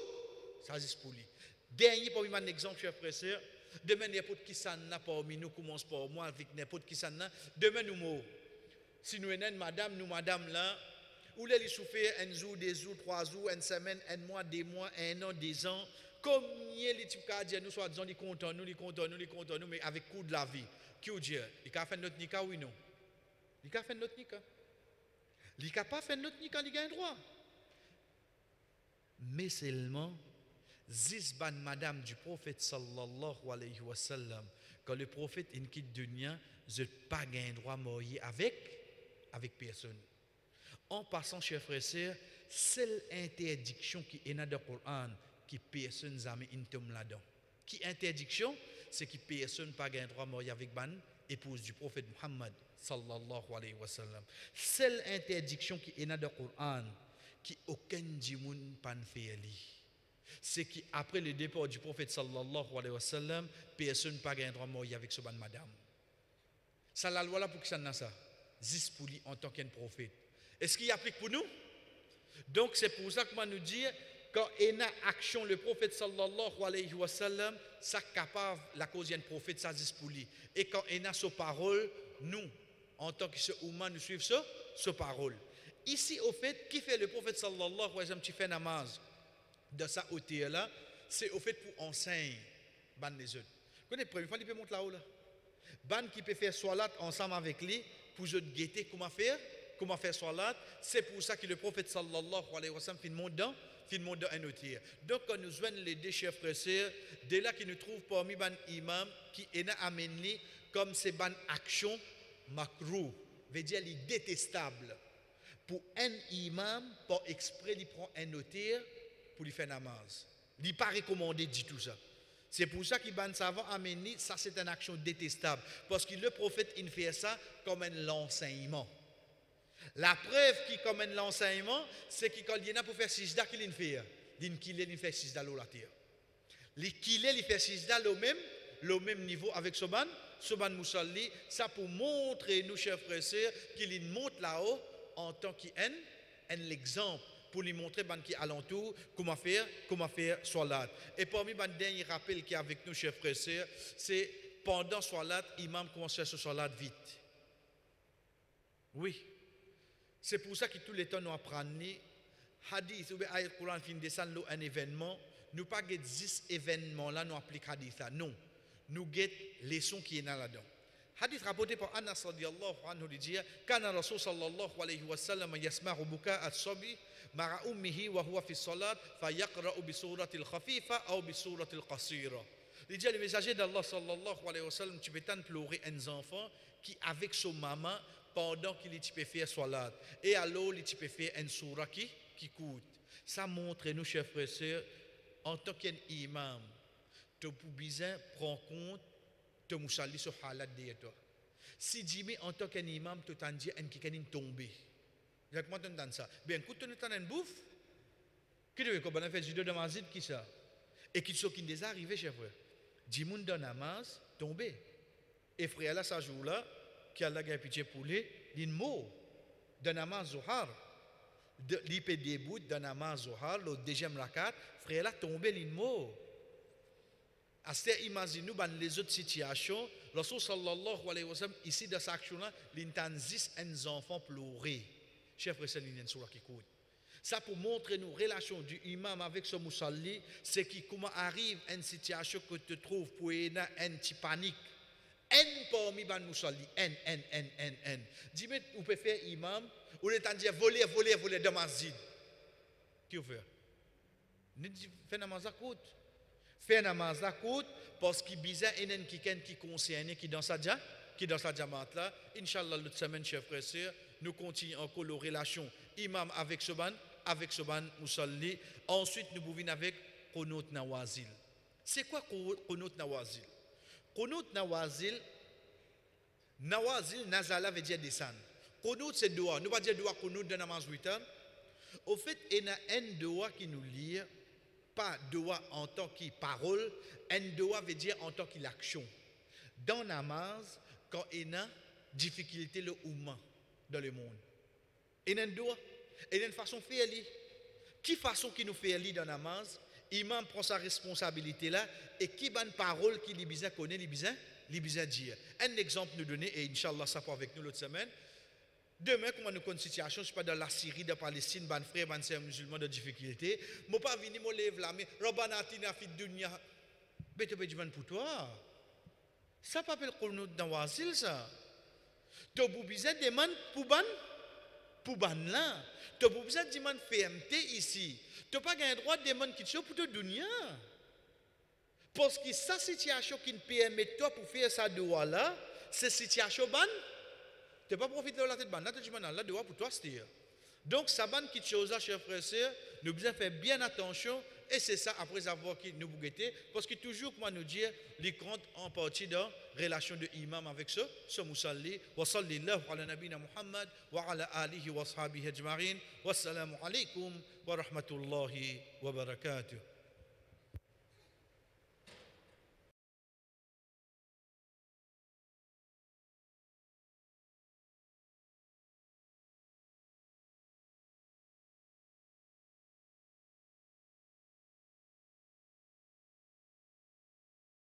lui. Dernier, pour un exemple, cher frère, sœur, demain, n'importe qui s'en a parmi nous, commence par moi, avec n'importe qui s'en a, demain, nous mourons. Si nous sommes madame là, ou les souffrir un jour, 2 jours, 3 jours, une semaine, un mois, 2 mois, 1 an, 2 ans. Combien les types qui disent nous soit disant, ils comptent nous, mais avec coup de la vie. Qui vous dit? Il a fait notre nika, oui, non? Il a fait notre nika. Il n'a pas fait notre nika, il a un droit. Mais seulement, zizban madame du prophète sallallahu alayhi wa sallam, quand le prophète in quitte dunya, je n'ai pas un droit mourir avec personne. En passant, chers frères et sœurs, seule interdiction qui est dans le Coran, qui personne n'a mis une là-dedans. Qui interdiction? C'est que personne n'a pas le droit de mourir avec ban épouse du prophète Muhammad sallallahu alayhi wa sallam. Seule interdiction qui est dans le Coran, qui aucun djimoun pas fait c'est qu'après le départ du prophète sallallahu alayhi wa sallam, personne n'a pas le droit de mourir avec ce ban madame. Ça la loi là pour que ça n'a ça. Zis pour lui en tant qu'un prophète. Est-ce qu'il applique pour nous? Donc c'est pour ça que moi nous dis quand il y a action le prophète sallallahu alayhi wa sallam, ça capable la cause d'un prophète ça dit pour lui. Et quand il y a sa parole, nous en tant que humain nous suivons sa parole. Ici au fait qui fait le prophète sallallahu alayhi wa sallam qui fait namaz de ça hauteur là, c'est au fait pour enseigner ban les autres. Vous connaissez première fois il peut monter là-haut là. Ban qui peut faire salat ensemble avec lui pour je guetter comment faire salat, c'est pour ça que le prophète sallallahu alayhi wa sallam filme dans un autre. Donc quand nous joignons les deux chers frères et sœurs, dès là qui nous trouvent parmi ban imam qui est amené comme c'est ban action makrou, veut dire les détestable. Pour un imam, par exprès, il prend un notaire pour lui faire namaz. Il n'est pas recommandé de dire tout ça. C'est pour ça qu'il ban savant amené, ça c'est une action détestable. Parce que le prophète, il fait ça comme un enseignement. La preuve qui comme l'enseignement, c'est que quand il y en a pour faire sijda qu'il fait, il fait sijda la terre. Il fait sijda le même niveau avec Soban Moussalli, ça pour montrer nous chers frères et sœurs qu'il monte là-haut en tant qu'un l'exemple pour lui montrer ban qui alentour comment faire salat. Et parmi les derniers rappels qui est avec nous chers frères et sœurs, c'est pendant salat, imam commence à faire ce salat vite. Oui. C'est pour ça que tous les temps nous apprenons hadith ou bien ayat Coran fin descendre un événement nous pas get 10 événements là nous appliquons hadith là. Non. Nous get les sons qui est là-dedans. Hadith rapporté par Anas radiyallahu anhu lui dit kana Rasul sallallahu alayhi wa sallam yasma'u buka as-sabi ma'a ummihi wa huwa fi salat fa yaqra'u bi surati al-khafifa ou bi surati al-qasira. Il dit le messager d'Allah sallallahu alayhi wa sallam tu peux tant pleurer un enfant qui avec son maman pendant qu'il peut faire salat et alors il peut faire un surah qui coûte. Ça montre nous chers frères et sœurs en tant qu'imam tu peux bien prendre compte de musalli sur halat de toi. Si Jimmy en tant qu'imam tu t'en dis un qui est tombé. Exactement tu entends ça. Bien écoute tu t'en bouffe. Qui devait qu'on a fait judo de mazid qui ça et qui sont qui déjà arrivé chers frères. Dimoun dans namaz tombé. Et frère là ça jour là qui a la pitié pour lui, il mot dans namaz zuhar. L'IP debout dans namaz zuhar le deuxième rakat, frère là tombé il mot. Assez imaginez-nous dans les autres situations, Rasul sallallahu alayhi wa sallam ici dans cette action là, l'intensif un enfant pleurer. Chef frère c'est une surah qui coûte. Ça pour montrer nos relations du imam avec son musalli, c'est qui comment arrive une situation que tu trouves pour un petit panique. N parmi ban musalli, N. Dis-moi, vous pouvez faire imam, ou le temps de dire voler dans masjid. Qui vous fait? Fait namaz à côte. Fait namaz à côte, parce qu'il y a un qui concerne, qui dans sa diamant là. Inch'Allah, l'autre semaine, chers frères et sœurs, nous continuons encore nos relations imam avec ce ban musalli. Ensuite, nous pouvons avec Qunut Nawazil. C'est quoi Qunut Nawazil? Qunut Nawazil, Nazala veut dire descendre. Qunut c'est doua. Nous ne pas dire doua Qunut de namaz 8 ans. Au fait, il y a un doua qui nous lit, pas doua en tant que parole, un doua veut dire en tant qu'action. Dans namaz, quand il y a difficulté le oumma dans le monde, il y a un doua, il y a une façon de faire. Qui façon qui nous fait dans namaz? Imam prend sa responsabilité là et qui bonne parole qui libisa connaît libisa dire. Un exemple nous donner et inchallah ça pour avec nous l'autre semaine. Demain comment nous connaissons situation je sais pas dans la Syrie, dans la Palestine, ban frère, ban sœur musulmans de difficulté, moi pas venir me lève la main, Rabbana atina fid dunya. Bete bejiman pour toi. Ça pas appelle qunut nawazil ça. Tu besoin demande pour ban là. Tu besoin demande fermeté ici. Tu n'as pas le droit de demander quelque chose pour te donner. Parce que sa situation qui ne permet toi pour faire ça doigt là, c'est situation ban. Tu n'as pas profité de la tête ban. Là, tu dis là, doigt pour toi, c'est. Donc, ça ban quelque chose là, chers frères et sœurs, nous devons faire bien attention. Et c'est ça après avoir nous bougueté. Parce que toujours, comment nous dire, les comptes en partie de relation de imam avec ce musalli. Wa sallallahu ala nabina Muhammad wa ala alihi wa sahbihi ajma'in. Wassalamu alaikum wa rahmatullahi wa barakatuh.